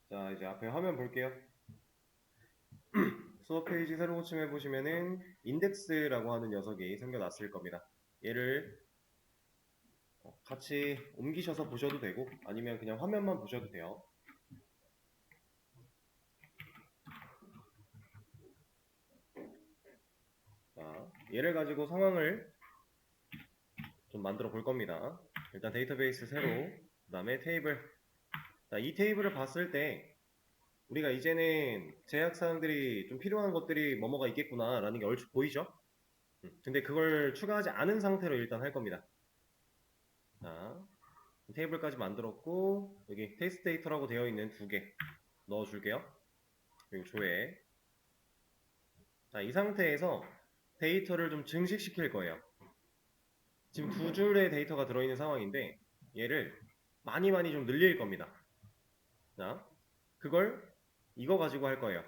자, 이제 앞에 화면 볼게요. 수업 페이지 새로 고침해 보시면은 인덱스라고 하는 녀석이 생겨났을 겁니다. 얘를 같이 옮기셔서 보셔도 되고 아니면 그냥 화면만 보셔도 돼요. 자, 얘를 가지고 상황을 좀 만들어 볼 겁니다. 일단 데이터베이스 새로, 그 다음에 테이블. 자, 이 테이블을 봤을 때 우리가 이제는 제약사항들이 좀 필요한 것들이 뭐뭐가 있겠구나 라는 게 얼추 보이죠? 근데 그걸 추가하지 않은 상태로 일단 할 겁니다. 자, 테이블까지 만들었고 여기 테스트 데이터라고 되어 있는 두 개 넣어줄게요. 그리고 조회. 자, 이 상태에서 데이터를 좀 증식시킬 거예요. 지금 두 줄의 데이터가 들어있는 상황인데 얘를 많이 좀 늘릴 겁니다. 자, 그걸 이거 가지고 할 거예요.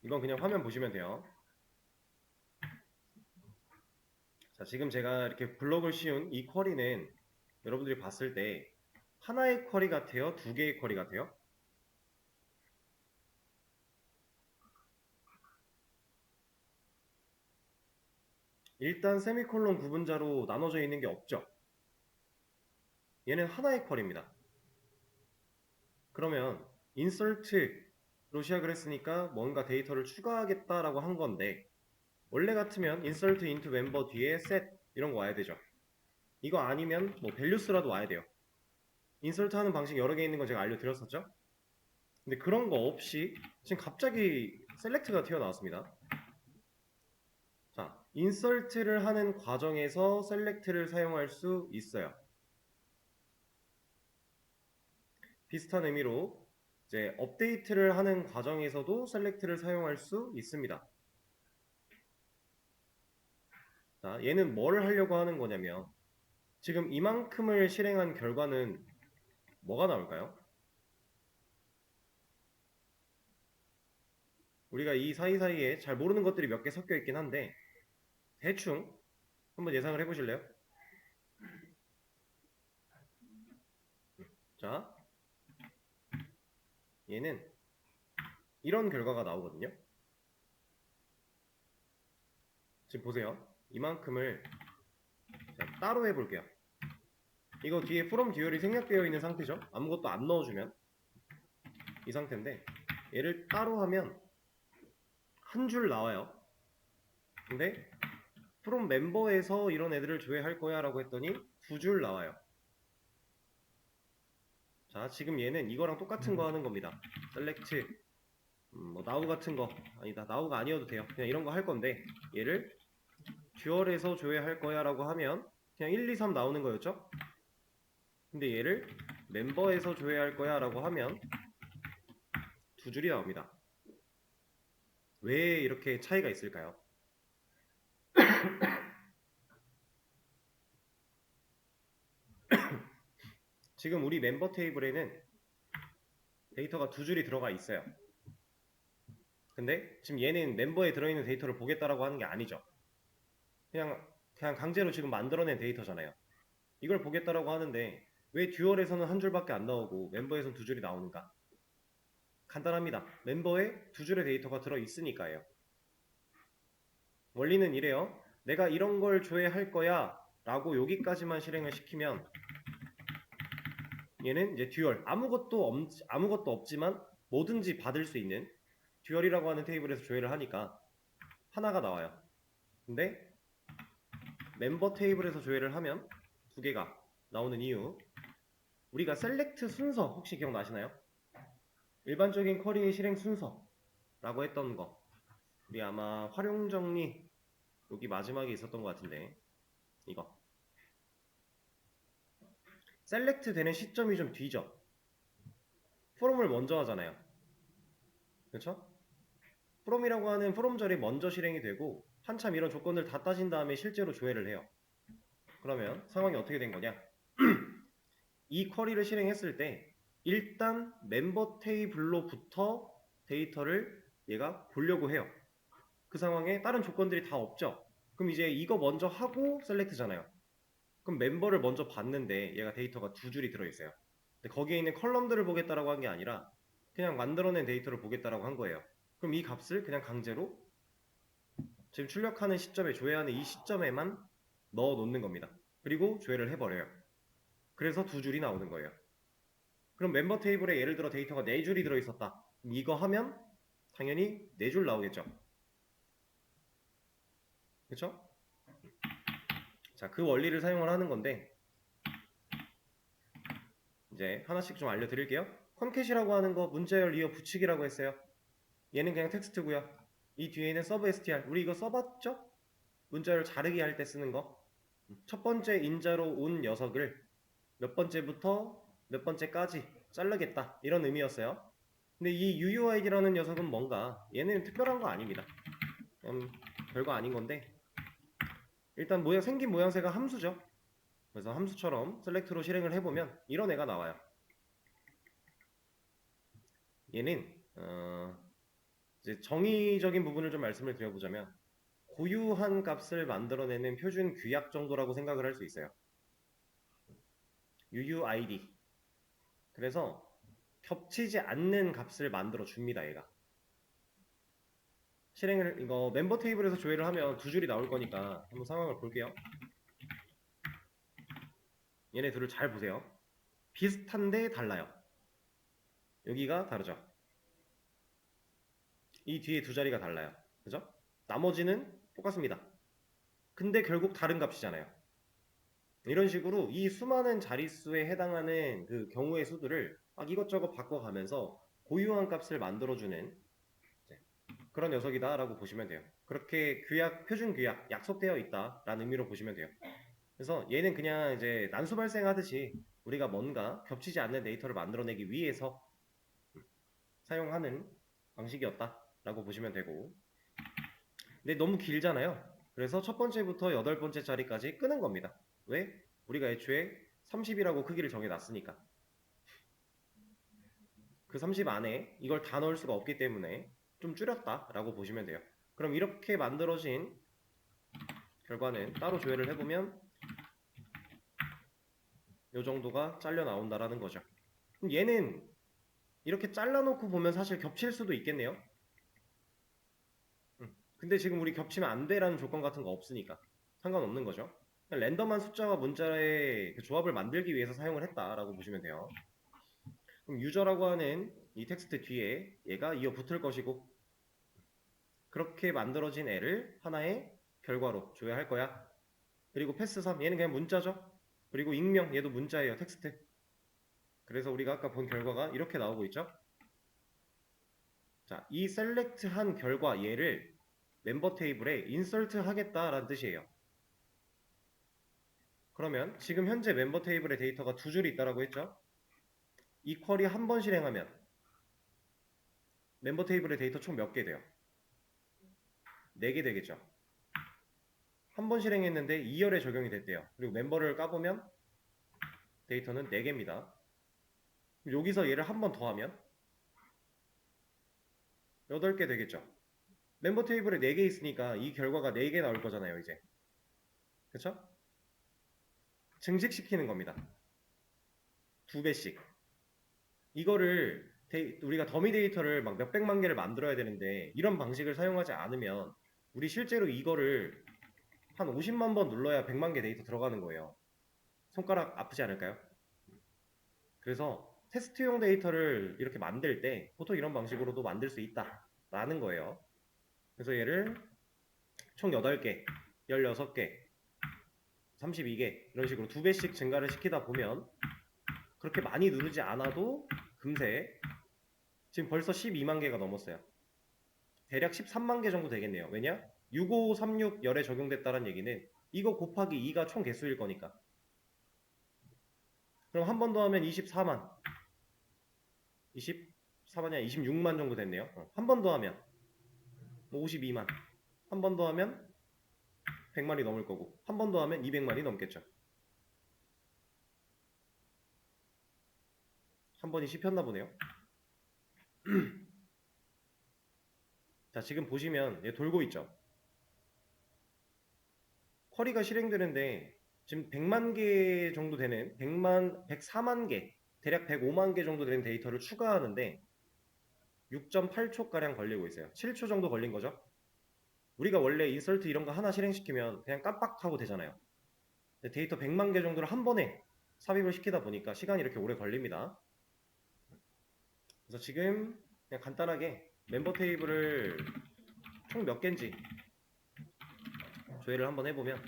이건 그냥 화면 보시면 돼요. 자, 지금 제가 이렇게 블록을 씌운 이 쿼리는 여러분들이 봤을 때 하나의 쿼리 같아요? 두 개의 쿼리 같아요? 일단 세미콜론 구분자로 나눠져 있는 게 없죠. 얘는 하나의 쿼리입니다. 그러면 insert로 시작을 했으니까 뭔가 데이터를 추가하겠다라고 한 건데 원래 같으면 insert into member 뒤에 set 이런 거 와야 되죠. 이거 아니면 뭐 values라도 와야 돼요. insert 하는 방식 여러 개 있는 거 제가 알려드렸었죠. 근데 그런 거 없이 지금 갑자기 select가 튀어나왔습니다. 자, insert를 하는 과정에서 select를 사용할 수 있어요. 비슷한 의미로 이제 업데이트를 하는 과정에서도 select를 사용할 수 있습니다. 자, 얘는 뭘 하려고 하는 거냐면 지금 이만큼을 실행한 결과는 뭐가 나올까요? 우리가 이 사이사이에 잘 모르는 것들이 몇 개 섞여 있긴 한데 대충 한번 예상을 해보실래요? 자, 얘는 이런 결과가 나오거든요. 지금 보세요. 이만큼을 따로 해볼게요. 이거 뒤에 from 듀얼이 생략되어 있는 상태죠. 아무것도 안 넣어주면 이 상태인데 얘를 따로 하면 한 줄 나와요. 근데 from 멤버에서 이런 애들을 조회할 거야 라고 했더니 두 줄 나와요. 자, 지금 얘는 이거랑 똑같은 거 하는 겁니다. select 뭐 now 같은 거 아니다. now가 아니어도 돼요. 그냥 이런 거 할 건데 얘를 듀얼에서 조회할 거야 라고 하면 그냥 1, 2, 3 나오는 거였죠? 근데 얘를 멤버에서 조회할 거야 라고 하면 두 줄이 나옵니다. 왜 이렇게 차이가 있을까요? 지금 우리 멤버 테이블에는 데이터가 두 줄이 들어가 있어요. 근데 지금 얘는 멤버에 들어있는 데이터를 보겠다라고 하는 게 아니죠. 그냥 강제로 지금 만들어낸 데이터잖아요. 이걸 보겠다라고 하는데 왜 듀얼에서는 한 줄밖에 안 나오고 멤버에서는 두 줄이 나오는가? 간단합니다. 멤버에 두 줄의 데이터가 들어있으니까요. 원리는 이래요. 내가 이런 걸 조회할 거야 라고 여기까지만 실행을 시키면 얘는 이제 듀얼 아무것도 없지만 뭐든지 받을 수 있는 듀얼이라고 하는 테이블에서 조회를 하니까 하나가 나와요. 근데 멤버 테이블에서 조회를 하면 두 개가 나오는 이유, 우리가 셀렉트 순서 혹시 기억나시나요? 일반적인 쿼리 실행 순서라고 했던 거, 우리 아마 활용정리 여기 마지막에 있었던 것 같은데 이거 셀렉트 되는 시점이 좀 뒤죠. 프롬을 먼저 하잖아요. 그렇죠? 프롬이라고 하는 프롬절이 먼저 실행이 되고 한참 이런 조건들 다 따진 다음에 실제로 조회를 해요. 그러면 상황이 어떻게 된 거냐? 이 쿼리를 실행했을 때 일단 멤버 테이블로부터 데이터를 얘가 보려고 해요. 그 상황에 다른 조건들이 다 없죠. 그럼 이제 이거 먼저 하고 셀렉트잖아요. 그럼 멤버를 먼저 봤는데 얘가 데이터가 두 줄이 들어있어요. 근데 거기에 있는 컬럼들을 보겠다라고 한 게 아니라 그냥 만들어낸 데이터를 보겠다라고 한 거예요. 그럼 이 값을 그냥 강제로 지금 출력하는 시점에, 조회하는 이 시점에만 넣어 놓는 겁니다. 그리고 조회를 해버려요. 그래서 두 줄이 나오는 거예요. 그럼 멤버 테이블에 예를 들어 데이터가 4줄이 들어있었다. 이거 하면 당연히 4줄 나오겠죠. 그쵸? 자, 그 원리를 사용을 하는 건데 이제 하나씩 좀 알려드릴게요. 컨캣이라고 하는 거 문자열 이어 붙이기라고 했어요. 얘는 그냥 텍스트고요. 이 뒤에는 서브 str. 우리 이거 써봤죠? 문자열 자르기 할 때 쓰는 거. 첫 번째 인자로 온 녀석을 몇 번째부터 몇 번째까지 자르겠다. 이런 의미였어요. 근데 이 UUID라는 녀석은 뭔가 얘는 특별한 거 아닙니다. 별거 아닌 건데 일단 생긴 모양새가 함수죠. 그래서 함수처럼 셀렉트로 실행을 해보면 이런 애가 나와요. 얘는 이제 정의적인 부분을 좀 말씀을 드려보자면 고유한 값을 만들어내는 표준 규약 정도라고 생각을 할 수 있어요. UUID. 그래서 겹치지 않는 값을 만들어 줍니다. 얘가. 실행을 이거 멤버 테이블에서 조회를 하면 두 줄이 나올 거니까 한번 상황을 볼게요. 얘네 둘을 잘 보세요. 비슷한데 달라요. 여기가 다르죠. 이 뒤에 두 자리가 달라요. 그죠? 나머지는 똑같습니다. 근데 결국 다른 값이잖아요. 이런 식으로 이 수많은 자릿수에 해당하는 그 경우의 수들을 막 이것저것 바꿔가면서 고유한 값을 만들어주는 그런 녀석이다 라고 보시면 돼요. 그렇게 표준 규약, 약속되어 있다 라는 의미로 보시면 돼요. 그래서 얘는 그냥 이제 난수 발생하듯이 우리가 뭔가 겹치지 않는 데이터를 만들어내기 위해서 사용하는 방식이었다 라고 보시면 되고, 근데 너무 길잖아요. 그래서 첫 번째부터 8번째 자리까지 끄는 겁니다. 왜? 우리가 애초에 30이라고 크기를 정해놨으니까. 그 30 안에 이걸 다 넣을 수가 없기 때문에 좀 줄였다 라고 보시면 돼요. 그럼 이렇게 만들어진 결과는 따로 조회를 해보면 이 정도가 잘려 나온다라는 거죠. 그럼 얘는 이렇게 잘라놓고 보면 사실 겹칠 수도 있겠네요. 근데 지금 우리 겹치면 안 돼라는 조건 같은 거 없으니까 상관없는 거죠. 랜덤한 숫자와 문자의 그 조합을 만들기 위해서 사용을 했다라고 보시면 돼요. 그럼 유저라고 하는 이 텍스트 뒤에 얘가 이어 붙을 것이고, 그렇게 만들어진 애를 하나의 결과로 조회할 거야. 그리고 패스3 얘는 그냥 문자죠. 그리고 익명 얘도 문자예요. 텍스트. 그래서 우리가 아까 본 결과가 이렇게 나오고 있죠. 자, 이 셀렉트한 결과 얘를 멤버 테이블에 인설트 하겠다라는 뜻이에요. 그러면 지금 현재 멤버 테이블에 데이터가 두 줄이 있다라고 했죠. 이 쿼리 한 번 실행하면 멤버 테이블에 데이터 총 몇 개 돼요? 4개 되겠죠. 한 번 실행했는데 2열에 적용이 됐대요. 그리고 멤버를 까보면 데이터는 4개입니다. 여기서 얘를 한 번 더 하면 8개 되겠죠. 멤버 테이블에 4개 있으니까 이 결과가 4개 나올 거잖아요, 이제. 그쵸? 증식시키는 겁니다. 2배씩. 이거를 우리가 더미 데이터를 막 몇백만 개를 만들어야 되는데 이런 방식을 사용하지 않으면 우리 실제로 이거를 한 50만 번 눌러야 100만 개 데이터 들어가는 거예요. 손가락 아프지 않을까요? 그래서 테스트용 데이터를 이렇게 만들 때 보통 이런 방식으로도 만들 수 있다 라는 거예요. 그래서 얘를 총 8개, 16개, 32개 이런 식으로 2배씩 증가를 시키다 보면 그렇게 많이 누르지 않아도 금세 지금 벌써 12만 개가 넘었어요. 대략 13만 개 정도 되겠네요. 왜냐? 6536 열에 적용됐다는 얘기는 이거 곱하기 2가 총 개수일 거니까. 그럼 한 번 더 하면 24만. 24만이 26만 정도 됐네요. 한 번 더 하면 52만. 한 번 더 하면 100만이 넘을 거고, 한 번 더 하면 200만이 넘겠죠. 한 번이 씹혔나 보네요. 자, 지금 보시면 얘 돌고 있죠. 쿼리가 실행되는데 지금 100만 개 정도 되는 104만 개, 대략 105만 개 정도 되는 데이터를 추가하는데 6.8초가량 걸리고 있어요. 7초 정도 걸린 거죠. 우리가 원래 인설트 이런 거 하나 실행시키면 그냥 깜빡하고 되잖아요. 데이터 100만 개 정도를 한 번에 삽입을 시키다 보니까 시간이 이렇게 오래 걸립니다. 그래서 지금 그냥 간단하게 멤버 테이블을 총 몇 개인지 조회를 한번 해보면,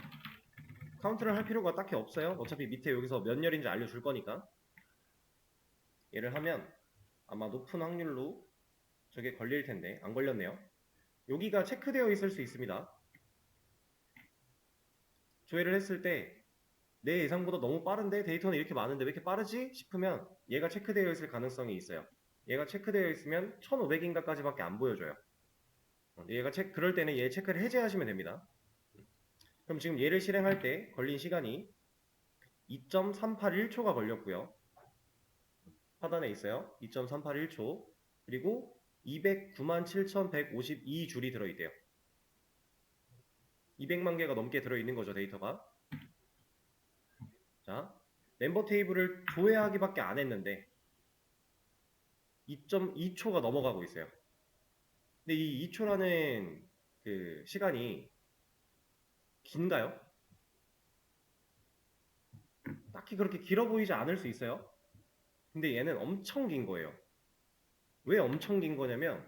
카운트를 할 필요가 딱히 없어요. 어차피 밑에 여기서 몇 열인지 알려줄 거니까. 얘를 하면 아마 높은 확률로 저게 걸릴 텐데 안 걸렸네요. 여기가 체크되어 있을 수 있습니다. 조회를 했을 때 내 예상보다 너무 빠른데 데이터는 이렇게 많은데 왜 이렇게 빠르지? 싶으면 얘가 체크되어 있을 가능성이 있어요. 얘가 체크되어 있으면 1500인가까지밖에 안 보여줘요. 얘가 그럴 때는 얘 체크를 해제하시면 됩니다. 그럼 지금 얘를 실행할 때 걸린 시간이 2.381초가 걸렸고요. 하단에 있어요. 2.381초. 그리고 2097152줄이 들어있대요. 200만 개가 넘게 들어있는 거죠, 데이터가. 자, 멤버 테이블을 조회하기밖에 안 했는데 2.2초가 넘어가고 있어요. 근데 이 2초라는 그 시간이 긴가요? 딱히 그렇게 길어 보이지 않을 수 있어요. 근데 얘는 엄청 긴 거예요. 왜 엄청 긴 거냐면,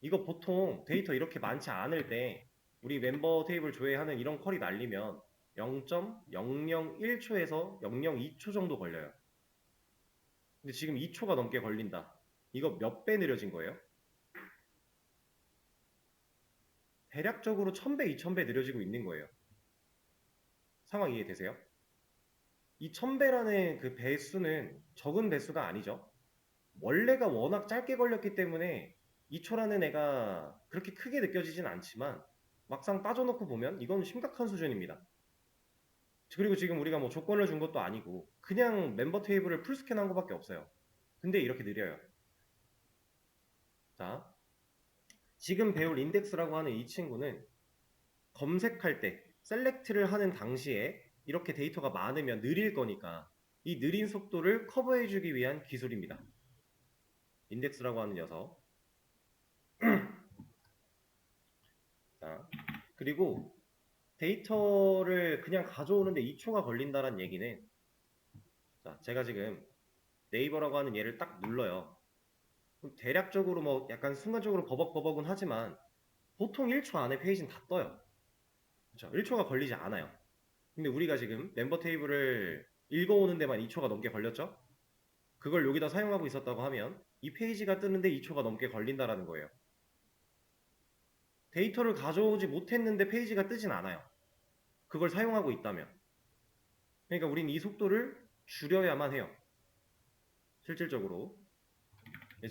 이거 보통 데이터 이렇게 많지 않을 때 우리 멤버 테이블 조회하는 이런 퀄이 날리면 0.001초에서 0.02초 정도 걸려요. 근데 지금 2초가 넘게 걸린다. 이거 몇 배 느려진 거예요? 대략적으로 1000배, 2000배 느려지고 있는 거예요. 상황 이해되세요? 이 1000배라는 그 배수는 적은 배수가 아니죠. 원래가 워낙 짧게 걸렸기 때문에 2초라는 애가 그렇게 크게 느껴지진 않지만 막상 따져놓고 보면 이건 심각한 수준입니다. 그리고 지금 우리가 뭐 조건을 준 것도 아니고 그냥 멤버 테이블을 풀스캔한 것밖에 없어요. 근데 이렇게 느려요. 자, 지금 배울 인덱스라고 하는 이 친구는 검색할 때 셀렉트를 하는 당시에 이렇게 데이터가 많으면 느릴 거니까 이 느린 속도를 커버해주기 위한 기술입니다. 인덱스라고 하는 녀석. 자, 그리고 데이터를 그냥 가져오는데 2초가 걸린다는 얘기는, 자, 제가 지금 네이버라고 하는 얘를 딱 눌러요. 그럼 대략적으로 뭐 약간 순간적으로 버벅버벅은 하지만 보통 1초 안에 페이지는 다 떠요. 그렇죠? 1초가 걸리지 않아요. 근데 우리가 지금 멤버 테이블을 읽어오는 데만 2초가 넘게 걸렸죠? 그걸 여기다 사용하고 있었다고 하면 이 페이지가 뜨는데 2초가 넘게 걸린다라는 거예요. 데이터를 가져오지 못했는데 페이지가 뜨진 않아요. 그걸 사용하고 있다면. 그러니까 우린 이 속도를 줄여야만 해요. 실질적으로.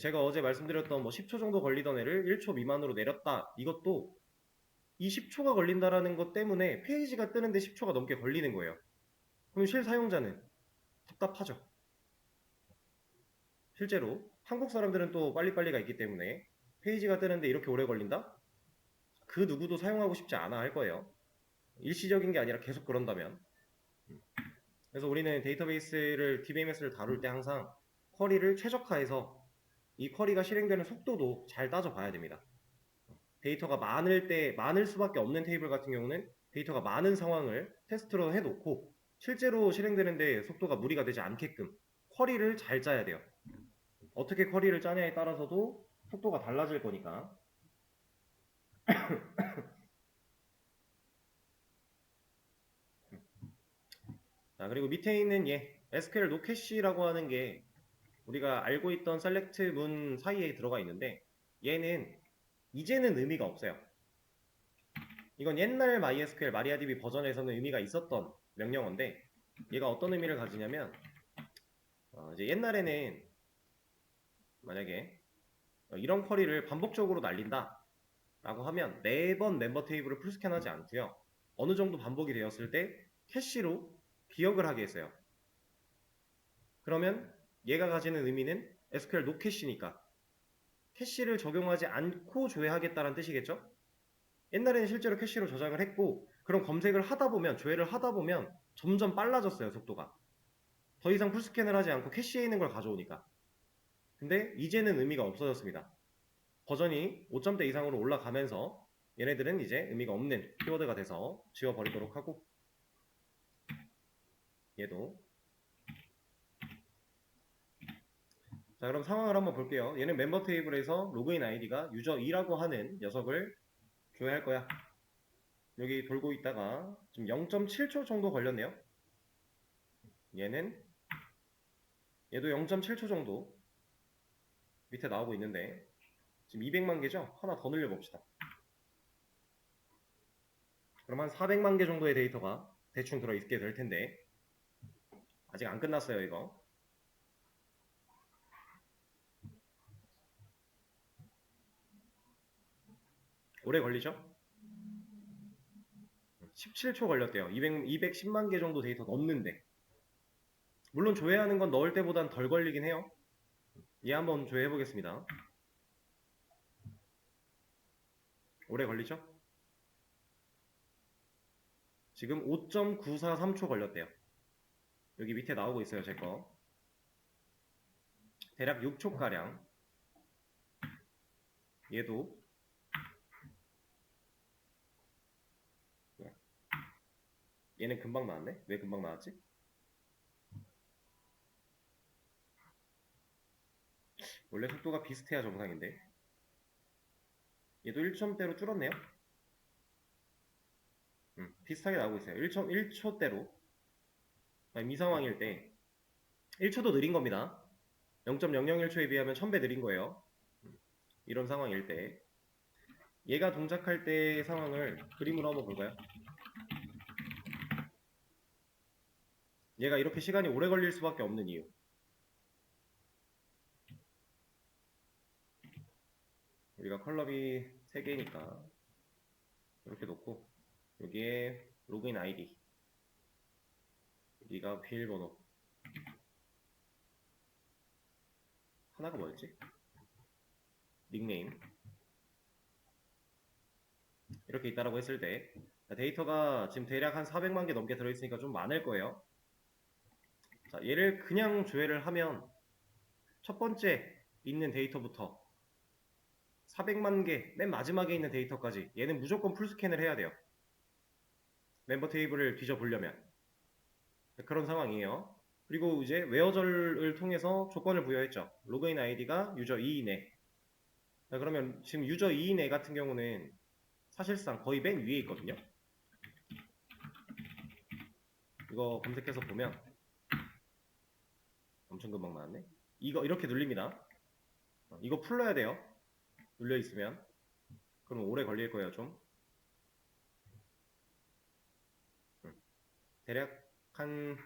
제가 어제 말씀드렸던 뭐 10초 정도 걸리던 애를 1초 미만으로 내렸다. 이것도 이 10초가 걸린다라는 것 때문에 페이지가 뜨는데 10초가 넘게 걸리는 거예요. 그럼 실사용자는 답답하죠. 실제로 한국 사람들은 또 빨리빨리가 있기 때문에 페이지가 뜨는데 이렇게 오래 걸린다? 그 누구도 사용하고 싶지 않아 할 거예요. 일시적인 게 아니라 계속 그런다면. 그래서 우리는 데이터베이스를, DBMS를 다룰 때 항상 쿼리를 최적화해서 이 쿼리가 실행되는 속도도 잘 따져봐야 됩니다. 데이터가 많을 수밖에 없는 테이블 같은 경우는 데이터가 많은 상황을 테스트로 해놓고 실제로 실행되는데 속도가 무리가 되지 않게끔 쿼리를 잘 짜야 돼요. 어떻게 쿼리를 짜냐에 따라서도 속도가 달라질 거니까. 자, 그리고 밑에 있는 얘 SQL 노캐시라고 하는 게 우리가 알고 있던 셀렉트 문 사이에 들어가 있는데, 얘는 이제는 의미가 없어요. 이건 옛날 MySQL MariaDB 버전에서는 의미가 있었던 명령어인데, 얘가 어떤 의미를 가지냐면, 이제 옛날에는 만약에 이런 쿼리를 반복적으로 날린다 라고 하면 4번 멤버 테이블을 풀스캔하지 않고요, 어느 정도 반복이 되었을 때 캐시로 기억을 하게 했어요. 그러면 얘가 가지는 의미는 SQL 노캐시니까 캐시를 적용하지 않고 조회하겠다는 뜻이겠죠? 옛날에는 실제로 캐시로 저장을 했고, 그런 검색을 하다 보면, 조회를 하다 보면 점점 빨라졌어요, 속도가. 더 이상 풀스캔을 하지 않고 캐시에 있는 걸 가져오니까. 근데 이제는 의미가 없어졌습니다. 버전이 5점대 이상으로 올라가면서 얘네들은 이제 의미가 없는 키워드가 돼서 지워버리도록 하고, 얘도. 자, 그럼 상황을 한번 볼게요. 얘는 멤버 테이블에서 로그인 아이디가 유저 2라고 하는 녀석을 교회할 거야. 여기 돌고 있다가 지금 0.7초 정도 걸렸네요. 얘도 0.7초 정도 밑에 나오고 있는데 지금 200만 개죠? 하나 더 늘려봅시다. 그럼 한 400만 개 정도의 데이터가 대충 들어있게 될 텐데 아직 안 끝났어요, 이거. 오래 걸리죠? 17초 걸렸대요. 210만 개 정도 데이터 넘는데. 물론 조회하는 건 넣을 때보단 덜 걸리긴 해요. 얘 한번 조회해 보겠습니다. 오래 걸리죠? 지금 5.943초 걸렸대요. 여기 밑에 나오고 있어요, 제 거. 대략 6초가량. 얘도 얘는 금방 나왔네? 왜 금방 나왔지? 원래 속도가 비슷해야 정상인데. 얘도 1점대로 줄었네요. 비슷하게 나오고 있어요. 1.1초대로. 이 상황일 때 1초도 느린 겁니다. 0.001초에 비하면 1000배 느린 거예요. 이런 상황일 때 얘가 동작할 때 상황을 그림으로 한번 볼까요? 얘가 이렇게 시간이 오래 걸릴 수밖에 없는 이유. 우리가 컬럼이 3개니까 이렇게 놓고 여기에 로그인 아이디, 여기가 비밀번호, 하나가 뭐였지? 닉네임. 이렇게 있다라고 했을 때 데이터가 지금 대략 한 400만 개 넘게 들어있으니까 좀 많을 거예요. 자, 얘를 그냥 조회를 하면 첫 번째 있는 데이터부터 400만 개, 맨 마지막에 있는 데이터까지 얘는 무조건 풀스캔을 해야 돼요. 멤버 테이블을 뒤져보려면. 그런 상황이에요. 그리고 이제 웨어절을 통해서 조건을 부여했죠. 로그인 아이디가 유저 2이네. 그러면 지금 유저 2이네 같은 경우는 사실상 거의 맨 위에 있거든요. 이거 검색해서 보면 엄청 금방 나왔네. 이거 이렇게 눌립니다. 이거 풀러야 돼요. 눌려 있으면. 그럼 오래 걸릴 거예요, 좀. 대략 한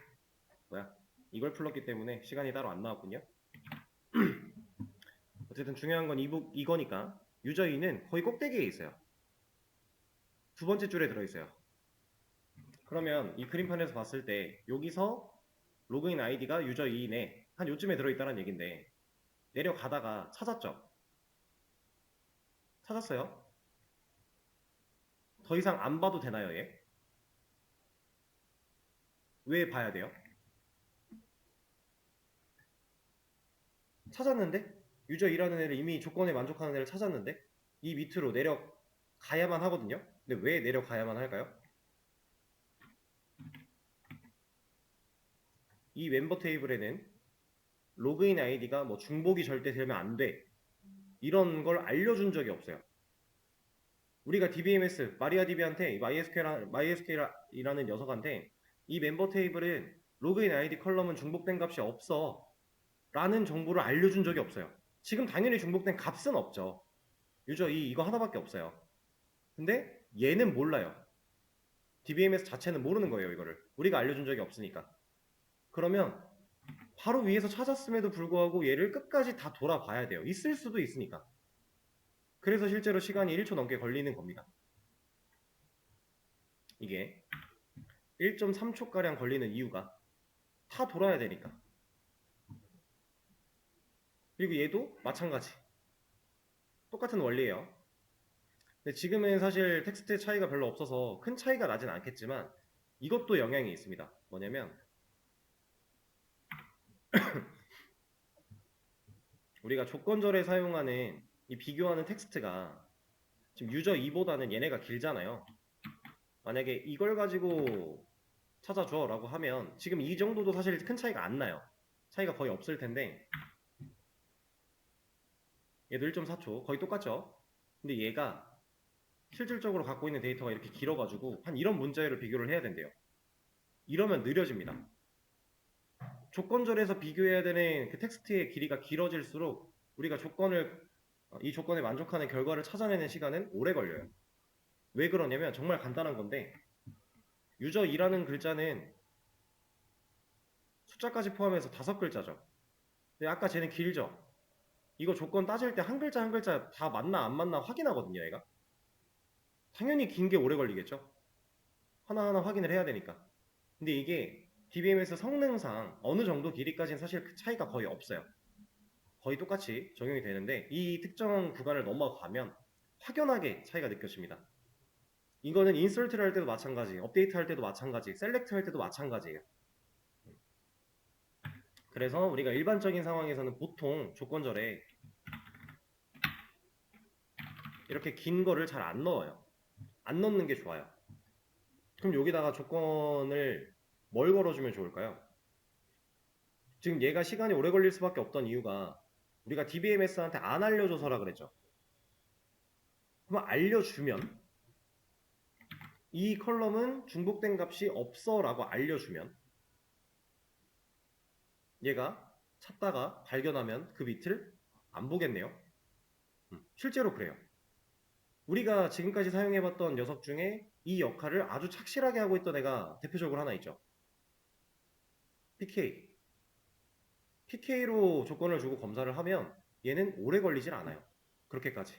이걸 풀렀기 때문에 시간이 따로 안 나왔군요. 어쨌든 중요한 건 이거니까 유저 2는 거의 꼭대기에 있어요. 두 번째 줄에 들어있어요. 그러면 이 그림판에서 봤을 때 여기서 로그인 아이디가 유저 2이네 한 요쯤에 들어있다는 얘긴데 내려가다가 찾았죠? 찾았어요? 더 이상 안 봐도 되나요, 얘? 왜 봐야 돼요? 찾았는데? 유저 2라는 애를 이미 조건에 만족하는 애를 찾았는데 이 밑으로 내려가야만 하거든요? 근데 왜 내려가야만 할까요? 이 멤버 테이블에는 로그인 아이디가 뭐 중복이 절대 되면 안 돼. 이런 걸 알려준 적이 없어요. 우리가 DBMS, 마리아DB한테 MySQL이라는 녀석한테 이 멤버 테이블은 로그인 아이디 컬럼은 중복된 값이 없어 라는 정보를 알려준 적이 없어요. 지금 당연히 중복된 값은 없죠. 유저 2 이거 하나밖에 없어요. 근데 얘는 몰라요. DBMS 자체는 모르는 거예요, 이거를. 우리가 알려준 적이 없으니까. 그러면 바로 위에서 찾았음에도 불구하고 얘를 끝까지 다 돌아봐야 돼요. 있을 수도 있으니까. 그래서 실제로 시간이 1초 넘게 걸리는 겁니다. 이게 1.3초가량 걸리는 이유가 다 돌아야 되니까. 그리고 얘도 마찬가지. 똑같은 원리예요. 근데 지금은 사실 텍스트 차이가 별로 없어서 큰 차이가 나진 않겠지만 이것도 영향이 있습니다. 뭐냐면 우리가 조건절에 사용하는 이 비교하는 텍스트가 지금 유저 2보다는 얘네가 길잖아요. 만약에 이걸 가지고 찾아줘 라고 하면 지금 이 정도도 사실 큰 차이가 안 나요. 차이가 거의 없을 텐데 얘도 1.4초 거의 똑같죠. 근데 얘가 실질적으로 갖고 있는 데이터가 이렇게 길어가지고 한 이런 문자열을 비교를 해야 된대요. 이러면 느려집니다. 조건절에서 비교해야 되는 그 텍스트의 길이가 길어질수록 우리가 이 조건에 만족하는 결과를 찾아내는 시간은 오래 걸려요. 왜 그러냐면 정말 간단한 건데 유저 2라는 글자는 숫자까지 포함해서 5글자죠. 근데 아까 쟤는 길죠. 이거 조건 따질 때 한 글자 한 글자 다 맞나 안 맞나 확인하거든요, 얘가. 당연히 긴 게 오래 걸리겠죠. 하나하나 확인을 해야 되니까. 근데 이게 DBMS 성능상 어느 정도 길이까지는 사실 그 차이가 거의 없어요. 거의 똑같이 적용이 되는데 이 특정 구간을 넘어가면 확연하게 차이가 느껴집니다. 이거는 인설트를 할 때도 마찬가지, 업데이트 할 때도 마찬가지, 셀렉트 할 때도 마찬가지예요. 그래서 우리가 일반적인 상황에서는 보통 조건절에 이렇게 긴 거를 잘 안 넣어요. 안 넣는 게 좋아요. 그럼 여기다가 조건을 뭘 걸어주면 좋을까요? 지금 얘가 시간이 오래 걸릴 수밖에 없던 이유가 우리가 DBMS한테 안 알려줘서라 그랬죠. 그럼 알려주면 이 컬럼은 중복된 값이 없어 라고 알려주면 얘가 찾다가 발견하면 그 비트를 안 보겠네요. 실제로 그래요. 우리가 지금까지 사용해봤던 녀석 중에 이 역할을 아주 착실하게 하고 있던 애가 대표적으로 하나 있죠. PK. PK로 조건을 주고 검사를 하면 얘는 오래 걸리질 않아요. 그렇게까지.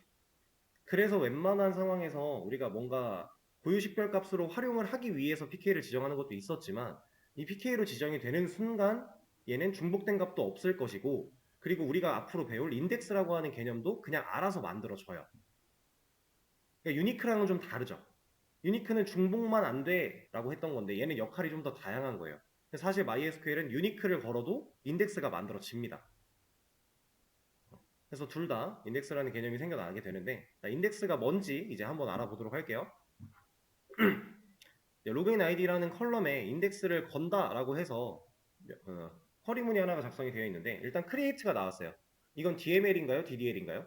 그래서 웬만한 상황에서 우리가 뭔가 고유식별 값으로 활용을 하기 위해서 PK를 지정하는 것도 있었지만 이 PK로 지정이 되는 순간 얘는 중복된 값도 없을 것이고 그리고 우리가 앞으로 배울 인덱스라고 하는 개념도 그냥 알아서 만들어져요. 그러니까 유니크랑은 좀 다르죠. 유니크는 중복만 안 돼 라고 했던 건데 얘는 역할이 좀 더 다양한 거예요. 사실 MySQL은 유니크를 걸어도 인덱스가 만들어집니다. 그래서 둘 다 인덱스라는 개념이 생겨나게 되는데 인덱스가 뭔지 이제 한번 알아보도록 할게요. 로그인 아이디라는 컬럼에 인덱스를 건다라고 해서 쿼리 문이 하나가 작성이 되어 있는데 일단 create가 나왔어요. 이건 DML인가요? DDL인가요?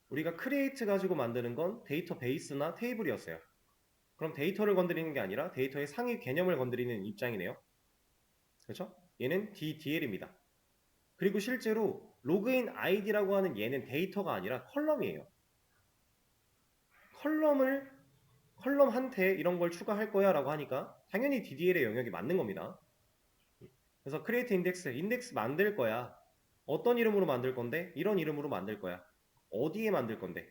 우리가 create 가지고 만드는 건 데이터베이스나 테이블이었어요. 그럼 데이터를 건드리는 게 아니라 데이터의 상위 개념을 건드리는 입장이네요. 그렇죠? 얘는 DDL입니다. 그리고 실제로 로그인 아이디라고 하는 얘는 데이터가 아니라 컬럼이에요. 컬럼한테 이런 걸 추가할 거야 라고 하니까 당연히 DDL의 영역이 맞는 겁니다. 그래서 create 인덱스 만들 거야. 어떤 이름으로 만들 건데? 이런 이름으로 만들 거야. 어디에 만들 건데?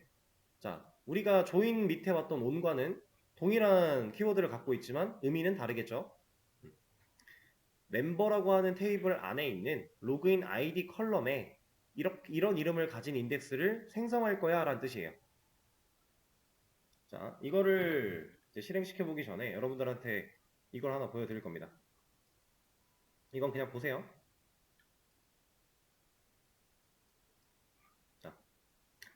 자, 우리가 조인 밑에 봤던 on과는 동일한 키워드를 갖고 있지만 의미는 다르겠죠? 멤버라고 하는 테이블 안에 있는 로그인 아이디 컬럼에 이런 이름을 가진 인덱스를 생성할 거야 라는 뜻이에요. 자, 이거를 이제 실행시켜 보기 전에 여러분들한테 이걸 하나 보여드릴 겁니다. 이건 그냥 보세요. 자,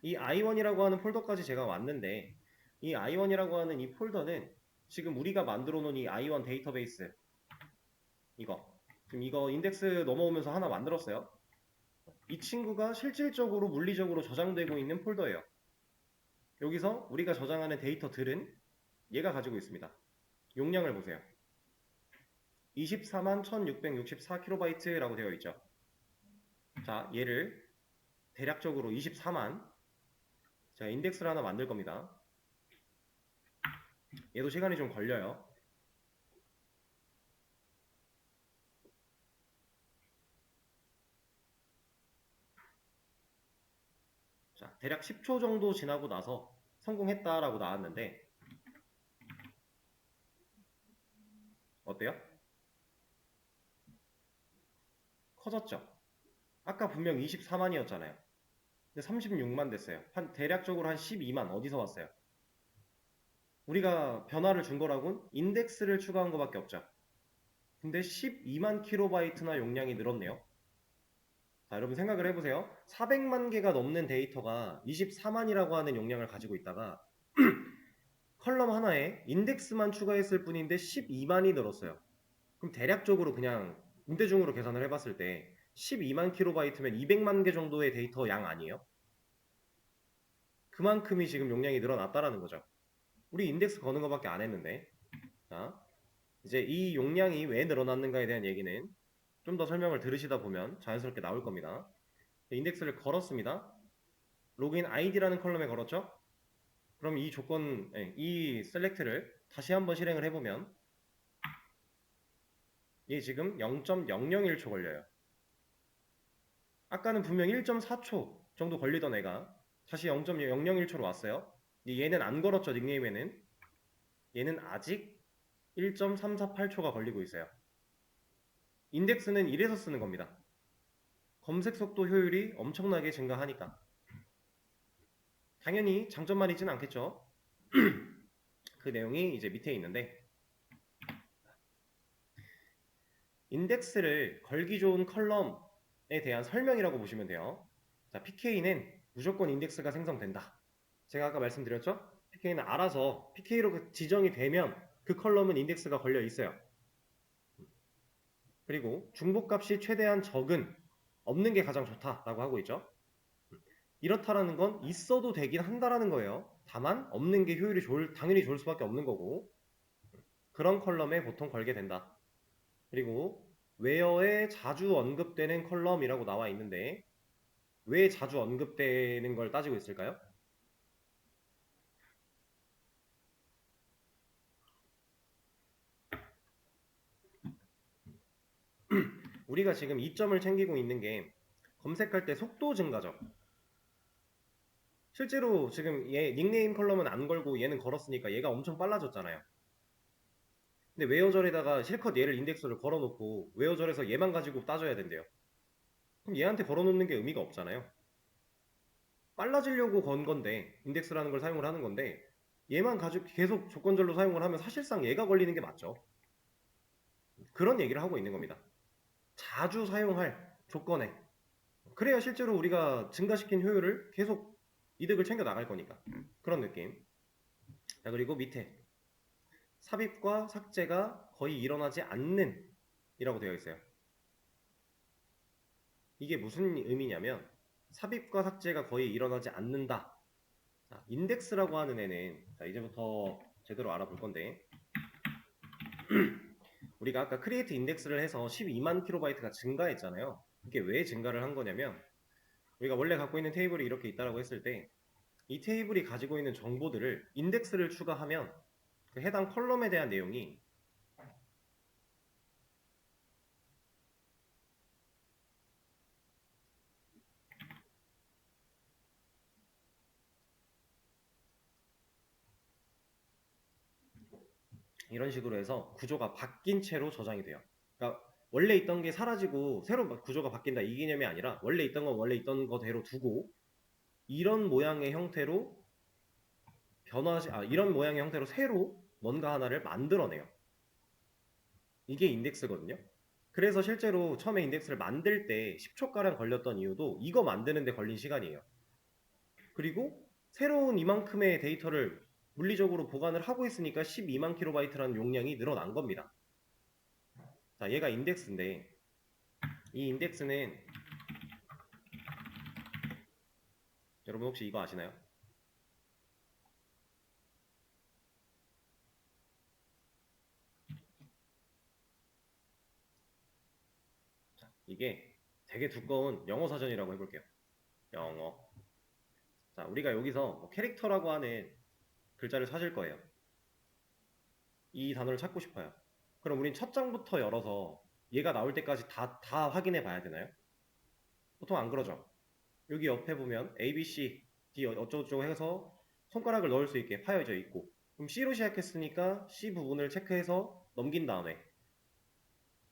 이 i1이라고 하는 폴더까지 제가 왔는데 이 i1이라고 하는 이 폴더는 지금 우리가 만들어 놓은 이 i1 데이터베이스 지금 이거 인덱스 넘어오면서 하나 만들었어요. 이 친구가 실질적으로 물리적으로 저장되고 있는 폴더예요. 여기서 우리가 저장하는 데이터들은 얘가 가지고 있습니다. 용량을 보세요. 24만 1664KB라고 되어 있죠. 자, 얘를 대략적으로 24만 제가 인덱스를 하나 만들 겁니다. 얘도 시간이 좀 걸려요. 자, 대략 10초 정도 지나고 나서 성공했다라고 나왔는데 어때요? 커졌죠? 아까 분명 24만이었잖아요. 근데 36만 됐어요. 대략적으로 한 12만 어디서 왔어요? 우리가 변화를 준 거라곤 인덱스를 추가한 것밖에 없죠. 근데 12만 킬로바이트나 용량이 늘었네요. 자, 여러분 생각을 해보세요. 400만 개가 넘는 데이터가 24만이라고 하는 용량을 가지고 있다가 컬럼 하나에 인덱스만 추가했을 뿐인데 12만이 늘었어요. 그럼 대략적으로 그냥 문대중으로 계산을 해봤을 때 12만 킬로바이트면 200만 개 정도의 데이터 양 아니에요? 그만큼이 지금 용량이 늘어났다라는 거죠. 우리 인덱스 거는 것밖에 안 했는데. 자, 이제 이 용량이 왜 늘어났는가에 대한 얘기는 좀 더 설명을 들으시다 보면 자연스럽게 나올 겁니다. 인덱스를 걸었습니다. 로그인 아이디라는 컬럼에 걸었죠? 그럼 이 조건, 이 셀렉트를 다시 한번 실행을 해보면 이게 지금 0.001초 걸려요. 아까는 분명 1.4초 정도 걸리던 애가 다시 0.001초로 왔어요. 얘는 안 걸었죠, 닉네임에는. 얘는 아직 1.348초가 걸리고 있어요. 인덱스는 이래서 쓰는 겁니다. 검색 속도 효율이 엄청나게 증가하니까. 당연히 장점만 있지는 않겠죠. 그 내용이 이제 밑에 있는데 인덱스를 걸기 좋은 컬럼에 대한 설명이라고 보시면 돼요. 자, PK는 무조건 인덱스가 생성된다. 제가 아까 말씀드렸죠? PK는 알아서 PK로 지정이 되면 그 컬럼은 인덱스가 걸려 있어요. 그리고 중복값이 최대한 적은 없는 게 가장 좋다라고 하고 있죠. 이렇다라는 건 있어도 되긴 한다라는 거예요. 다만 없는 게 효율이 당연히 좋을 수밖에 없는 거고 그런 컬럼에 보통 걸게 된다. 그리고 웨어에 자주 언급되는 컬럼이라고 나와 있는데 왜 자주 언급되는 걸 따지고 있을까요? 우리가 지금 이점을 챙기고 있는 게 검색할 때 속도 증가죠. 실제로 지금 얘 닉네임 컬럼은 안 걸고 얘는 걸었으니까 얘가 엄청 빨라졌잖아요. 근데 웨어절에다가 실컷 얘를 인덱스를 걸어놓고 웨어절에서 얘만 가지고 따져야 된대요. 그럼 얘한테 걸어놓는 게 의미가 없잖아요. 빨라지려고 건 건데 인덱스라는 걸 사용을 하는 건데 얘만 가지고 계속 조건절로 사용을 하면 사실상 얘가 걸리는 게 맞죠. 그런 얘기를 하고 있는 겁니다. 자주 사용할 조건에 그래야 실제로 우리가 증가시킨 효율을 계속 이득을 챙겨 나갈 거니까 그런 느낌. 자, 그리고 밑에 삽입과 삭제가 거의 일어나지 않는 이라고 되어 있어요. 이게 무슨 의미냐면 삽입과 삭제가 거의 일어나지 않는다. 자, 인덱스라고 하는 애는 자, 이제부터 제대로 알아볼 건데 우리가 아까 크리에이트 인덱스를 해서 12만 킬로바이트가 증가했잖아요. 이게 왜 증가를 한 거냐면 우리가 원래 갖고 있는 테이블이 이렇게 있다라고 했을 때 이 테이블이 가지고 있는 정보들을 인덱스를 추가하면 그 해당 컬럼에 대한 내용이 이런 식으로 해서 구조가 바뀐 채로 저장이 돼요. 그러니까 원래 있던 게 사라지고 새로 구조가 바뀐다 이 개념이 아니라 원래 있던 건 원래 있던 거대로 두고 이런 모양의 형태로 이런 모양의 형태로 새로 뭔가 하나를 만들어내요. 이게 인덱스거든요. 그래서 실제로 처음에 인덱스를 만들 때 10초가량 걸렸던 이유도 이거 만드는 데 걸린 시간이에요. 그리고 새로운 이만큼의 데이터를 물리적으로 보관을 하고 있으니까 12만 킬로바이트라는 용량이 늘어난 겁니다. 자, 얘가 인덱스인데 이 인덱스는 여러분 혹시 이거 아시나요? 자, 이게 되게 두꺼운 영어 사전이라고 해볼게요. 영어. 자, 우리가 여기서 뭐 캐릭터라고 하는 글자를 찾을 거예요. 이 단어를 찾고 싶어요. 그럼 우린 첫 장부터 열어서 얘가 나올 때까지 다 확인해 봐야 되나요? 보통 안 그러죠. 여기 옆에 보면 A, B, C, D 어쩌고저쩌고 해서 손가락을 넣을 수 있게 파여져 있고 그럼 C로 시작했으니까 C 부분을 체크해서 넘긴 다음에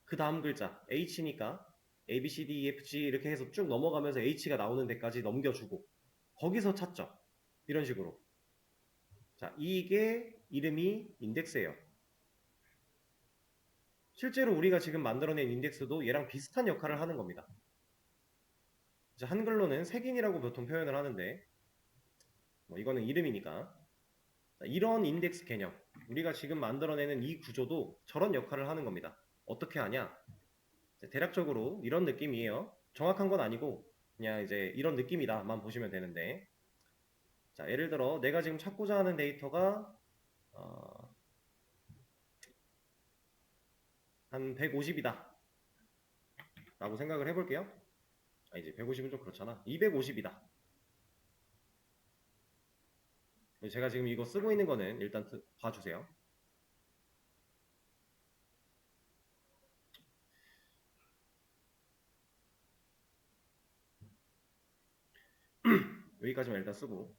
그 다음 글자 H니까 A, B, C, D, E, F, G 이렇게 해서 쭉 넘어가면서 H가 나오는 데까지 넘겨주고 거기서 찾죠. 이런 식으로. 자, 이게 이름이 인덱스예요. 실제로 우리가 지금 만들어낸 인덱스도 얘랑 비슷한 역할을 하는 겁니다. 이제 한글로는 색인이라고 보통 표현을 하는데 뭐 이거는 이름이니까 이런 인덱스 개념 우리가 지금 만들어내는 이 구조도 저런 역할을 하는 겁니다. 어떻게 하냐? 대략적으로 이런 느낌이에요. 정확한 건 아니고 그냥 이제 이런 느낌이다만 보시면 되는데 자 예를 들어 내가 지금 찾고자 하는 데이터가 한 150이다 라고 생각을 해볼게요. 이제 150은 좀 그렇잖아. 250이다. 제가 지금 이거 쓰고 있는 거는 일단 봐주세요. 여기까지만 일단 쓰고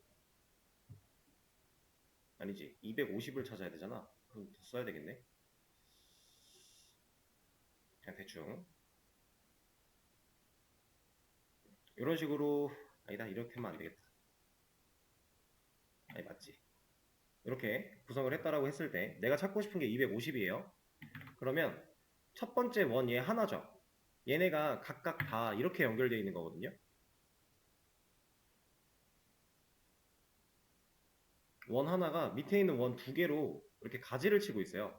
아니지 250을 찾아야 되잖아. 그럼 더 써야 되겠네. 그냥 대충 이런 식으로 아니다 이렇게 하면 안 되겠다. 아니 맞지. 이렇게 구성을 했다라고 했을 때 내가 찾고 싶은 게 250이에요. 그러면 첫 번째 원 얘 하나죠. 얘네가 각각 다 이렇게 연결되어 있는 거거든요. 원 하나가 밑에 있는 원 두 개로 이렇게 가지를 치고 있어요.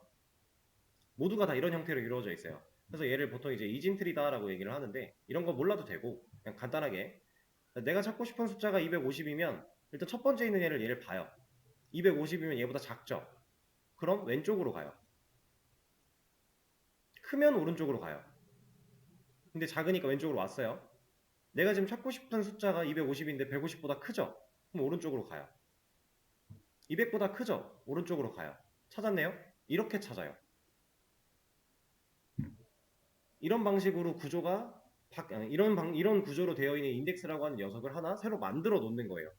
모두가 다 이런 형태로 이루어져 있어요. 그래서 얘를 보통 이제 이진트리다라고 얘기를 하는데 이런 거 몰라도 되고 그냥 간단하게 내가 찾고 싶은 숫자가 250이면 일단 첫 번째 있는 얘를 봐요. 250이면 얘보다 작죠? 그럼 왼쪽으로 가요. 크면 오른쪽으로 가요. 근데 작으니까 왼쪽으로 왔어요. 내가 지금 찾고 싶은 숫자가 250인데 150보다 크죠? 그럼 오른쪽으로 가요. 200보다 크죠? 오른쪽으로 가요. 찾았네요? 이렇게 찾아요. 이런 방식으로 구조가 이런 구조로 되어 있는 인덱스라고 하는 녀석을 하나 새로 만들어 놓는 거예요.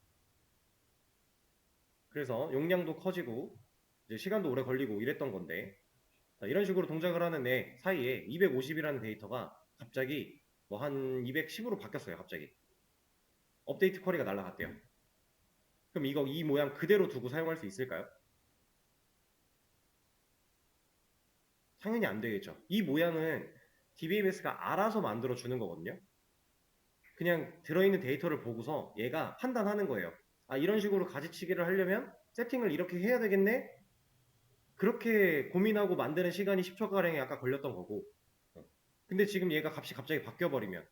그래서 용량도 커지고 이제 시간도 오래 걸리고 이랬던 건데 이런 식으로 동작을 하는 애 사이에 250이라는 데이터가 갑자기 뭐 한 210으로 바뀌었어요. 갑자기 업데이트 쿼리가 날라갔대요. 그럼 이 모양 그대로 두고 사용할 수 있을까요? 당연히 안 되겠죠. 이 모양은 DBMS가 알아서 만들어 주는 거거든요. 그냥 들어있는 데이터를 보고서 얘가 판단하는 거예요. 아 이런 식으로 가지치기를 하려면 세팅을 이렇게 해야 되겠네? 그렇게 고민하고 만드는 시간이 10초가량이 아까 걸렸던 거고 근데 지금 얘가 값이 갑자기 바뀌어버리면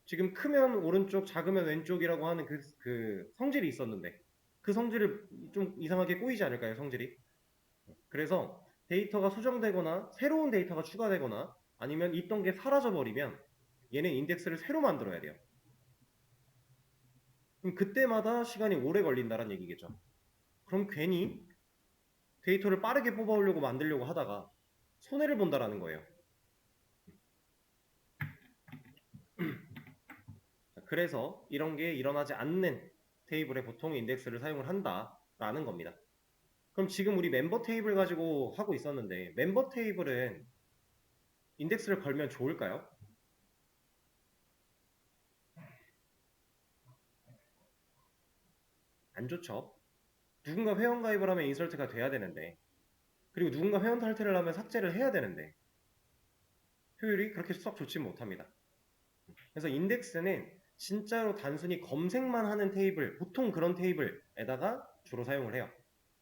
지금 크면 오른쪽 작으면 왼쪽이라고 하는 그 성질이 있었는데 그 성질을 좀 이상하게 꼬이지 않을까요 성질이. 그래서 데이터가 수정되거나 새로운 데이터가 추가되거나 아니면 있던 게 사라져버리면 얘는 인덱스를 새로 만들어야 돼요. 그럼 그때마다 시간이 오래 걸린다는 얘기겠죠. 그럼 괜히 데이터를 빠르게 뽑아오려고 만들려고 하다가 손해를 본다라는 거예요. 그래서 이런 게 일어나지 않는 테이블에 보통 인덱스를 사용을 한다라는 겁니다. 그럼 지금 우리 멤버 테이블 가지고 하고 있었는데 멤버 테이블은 인덱스를 걸면 좋을까요? 안 좋죠. 누군가 회원가입을 하면 인설트가 돼야 되는데 그리고 누군가 회원 탈퇴를 하면 삭제를 해야 되는데 효율이 그렇게 썩 좋지 못합니다. 그래서 인덱스는 진짜로 단순히 검색만 하는 테이블, 보통 그런 테이블에다가 주로 사용을 해요.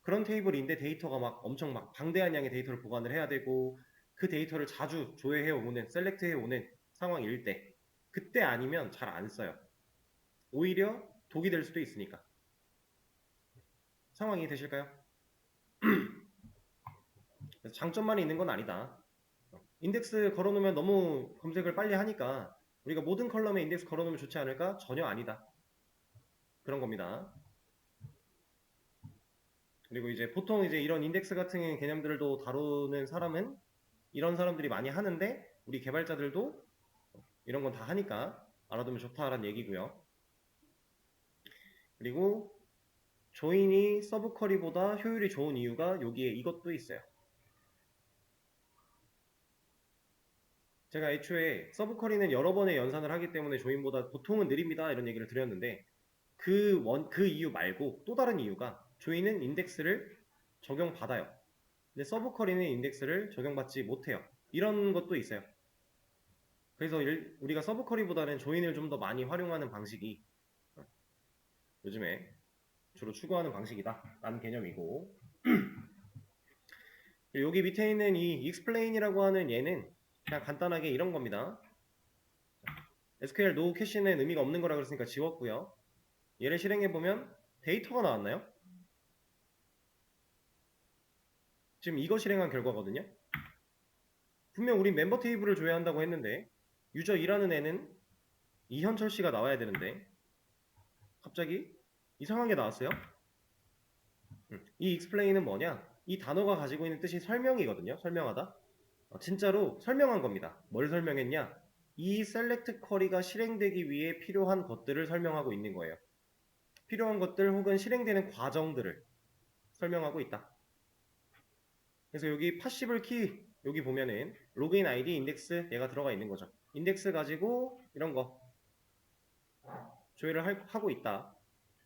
그런 테이블인데 데이터가 막 엄청 막 방대한 양의 데이터를 보관을 해야 되고 그 데이터를 자주 조회해 오는, 셀렉트해 오는 상황일 때 그때 아니면 잘 안 써요. 오히려 독이 될 수도 있으니까. 상황이 되실까요? 장점만 있는 건 아니다. 인덱스 걸어놓으면 너무 검색을 빨리 하니까 우리가 모든 컬럼에 인덱스 걸어놓으면 좋지 않을까? 전혀 아니다. 그런 겁니다. 그리고 이제 보통 이제 이런 인덱스 같은 개념들도 다루는 사람은 이런 사람들이 많이 하는데 우리 개발자들도 이런 건 다 하니까 알아두면 좋다라는 얘기고요. 그리고 조인이 서브 쿼리보다 효율이 좋은 이유가 여기에 이것도 있어요. 제가 애초에 서브 쿼리는 여러 번의 연산을 하기 때문에 조인보다 보통은 느립니다 이런 얘기를 드렸는데 그 이유 말고 또 다른 이유가 조인은 인덱스를 적용받아요. 근데 서브 쿼리는 인덱스를 적용받지 못해요. 이런 것도 있어요. 그래서 우리가 서브 쿼리보다는 조인을 좀 더 많이 활용하는 방식이 요즘에 주로 추구하는 방식이다 라는 개념이고, 여기 밑에 있는 이 explain이라고 하는 얘는 그냥 간단하게 이런 겁니다. SQL no 캐시는 의미가 없는 거라 그랬으니까 지웠고요. 얘를 실행해보면 데이터가 나왔나요? 지금 이거 실행한 결과거든요. 분명 우린 멤버 테이블을 줘야 한다고 했는데 유저 2라는 애는 이현철 씨가 나와야 되는데 갑자기 이상하게 나왔어요. 이 explain은 뭐냐? 이 단어가 가지고 있는 뜻이 설명이거든요. 설명하다. 진짜로 설명한 겁니다. 뭘 설명했냐? 이 select 쿼리가 실행되기 위해 필요한 것들을 설명하고 있는 거예요. 필요한 것들 혹은 실행되는 과정들을 설명하고 있다. 그래서 여기 파시블 키 여기 보면은 로그인 아이디 인덱스 얘가 들어가 있는 거죠. 인덱스 가지고 이런 거 조회를 하고 있다.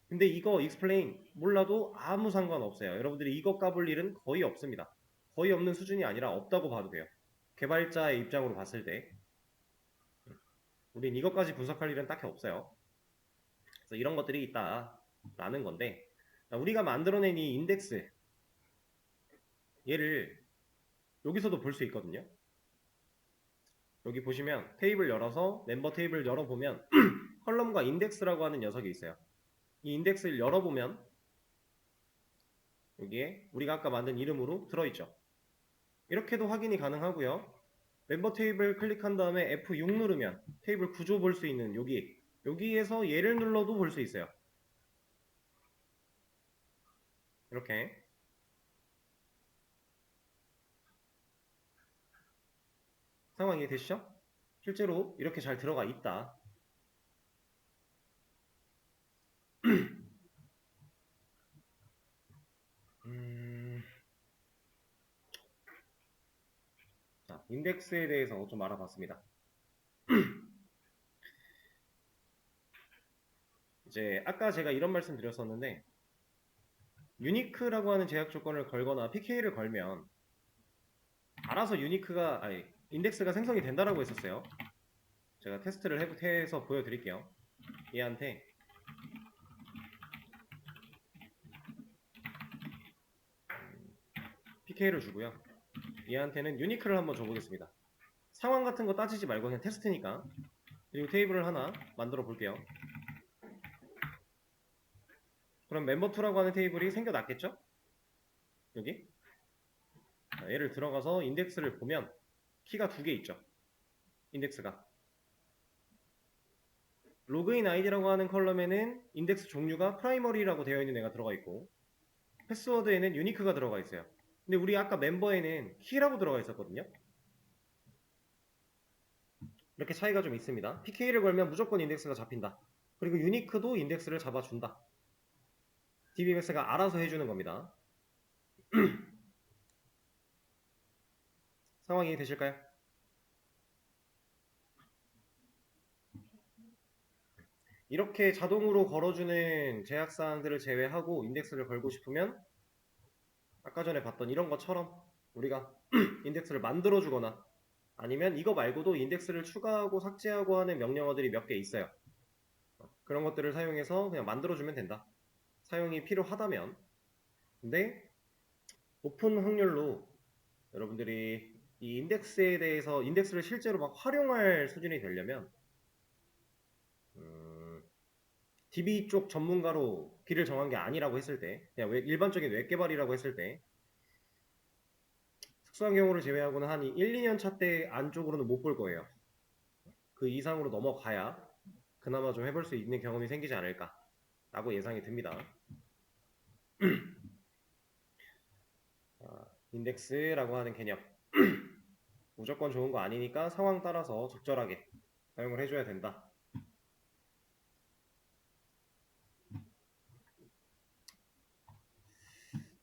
근데 이거 explain 몰라도 아무 상관없어요. 여러분들이 이거 까볼 일은 거의 없습니다. 거의 없는 수준이 아니라 없다고 봐도 돼요. 개발자의 입장으로 봤을 때 우린 이것까지 분석할 일은 딱히 없어요. 그래서 이런 것들이 있다라는 건데, 우리가 만들어낸 이 인덱스 얘를 여기서도 볼 수 있거든요. 여기 보시면 테이블 열어서 멤버 테이블 열어보면 컬럼과 인덱스라고 하는 녀석이 있어요. 이 인덱스를 열어보면 여기에 우리가 아까 만든 이름으로 들어있죠. 이렇게도 확인이 가능하고요. 멤버 테이블 클릭한 다음에 F6 누르면 테이블 구조 볼 수 있는 여기에서 얘를 눌러도 볼 수 있어요. 이렇게 상황이 되시죠? 실제로 이렇게 잘 들어가 있다. 자, 인덱스에 대해서 좀 알아봤습니다. 이제 아까 제가 이런 말씀 드렸었는데 유니크라고 하는 제약 조건을 걸거나 PK를 걸면 알아서 인덱스가 생성이 된다라고 했었어요. 제가 테스트를 해서 보여드릴게요. 얘한테 PK를 주고요. 얘한테는 유니크를 한번 줘보겠습니다. 상황 같은 거 따지지 말고 그냥 테스트니까. 그리고 테이블을 하나 만들어 볼게요. 그럼 멤버2라고 하는 테이블이 생겨났겠죠? 여기 얘를 들어가서 인덱스를 보면 키가 2개 있죠. 인덱스가 로그인 아이디라고 하는 컬럼에는 인덱스 종류가 프라이머리라고 되어 있는 애가 들어가 있고 패스워드에는 유니크가 들어가 있어요. 근데 우리 아까 멤버에는 키라고 들어가 있었거든요. 이렇게 차이가 좀 있습니다. PK를 걸면 무조건 인덱스가 잡힌다. 그리고 유니크도 인덱스를 잡아준다. DBMS가 알아서 해주는 겁니다. 상황이 되실까요? 이렇게 자동으로 걸어주는 제약사항들을 제외하고 인덱스를 걸고 싶으면 아까 전에 봤던 이런 것처럼 우리가 인덱스를 만들어주거나 아니면 이거 말고도 인덱스를 추가하고 삭제하고 하는 명령어들이 몇 개 있어요. 그런 것들을 사용해서 그냥 만들어주면 된다. 사용이 필요하다면. 근데 높은 확률로 여러분들이 이 인덱스에 대해서 인덱스를 실제로 막 활용할 수준이 되려면 DB 쪽 전문가로 길을 정한 게 아니라고 했을 때, 그냥 일반적인 웹 개발이라고 했을 때 특수한 경우를 제외하고는 한 1, 2년 차 때 안쪽으로는 못 볼 거예요. 그 이상으로 넘어가야 그나마 좀 해볼 수 있는 경험이 생기지 않을까 라고 예상이 듭니다. 인덱스라고 하는 개념 무조건 좋은 거 아니니까 상황 따라서 적절하게 사용을 해줘야 된다.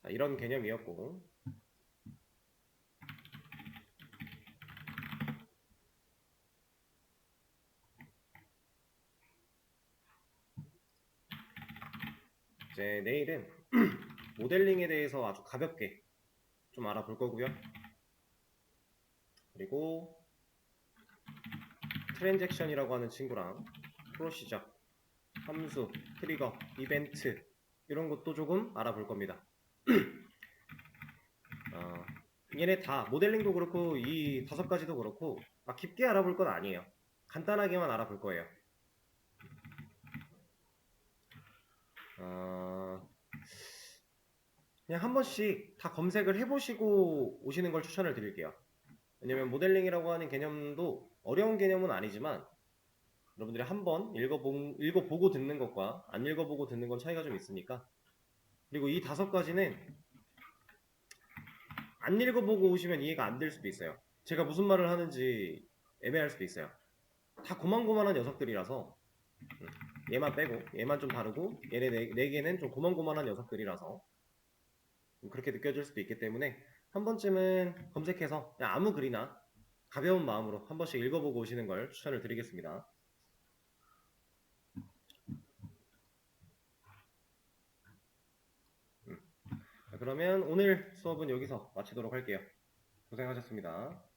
자, 이런 개념이었고 이제 내일은 모델링에 대해서 아주 가볍게 좀 알아볼 거고요. 그리고 트랜잭션이라고 하는 친구랑 프로시저, 함수, 트리거, 이벤트 이런 것도 조금 알아볼 겁니다. 얘네 다 모델링도 그렇고 이 5가지도 그렇고 막 깊게 알아볼 건 아니에요. 간단하게만 알아볼 거예요. 그냥 한 번씩 다 검색을 해보시고 오시는 걸 추천을 드릴게요. 왜냐면 모델링이라고 하는 개념도 어려운 개념은 아니지만 여러분들이 한번 읽어보고 듣는 것과 안 읽어보고 듣는 건 차이가 좀 있으니까. 그리고 이 5가지는 안 읽어보고 오시면 이해가 안 될 수도 있어요. 제가 무슨 말을 하는지 애매할 수도 있어요. 다 고만고만한 녀석들이라서 얘만 빼고 얘만 좀 다르고 얘네 4개는 좀 고만고만한 녀석들이라서 그렇게 느껴질 수도 있기 때문에 한 번쯤은 검색해서 그냥 아무 글이나 가벼운 마음으로 한 번씩 읽어보고 오시는 걸 추천을 드리겠습니다. 그러면 오늘 수업은 여기서 마치도록 할게요. 고생하셨습니다.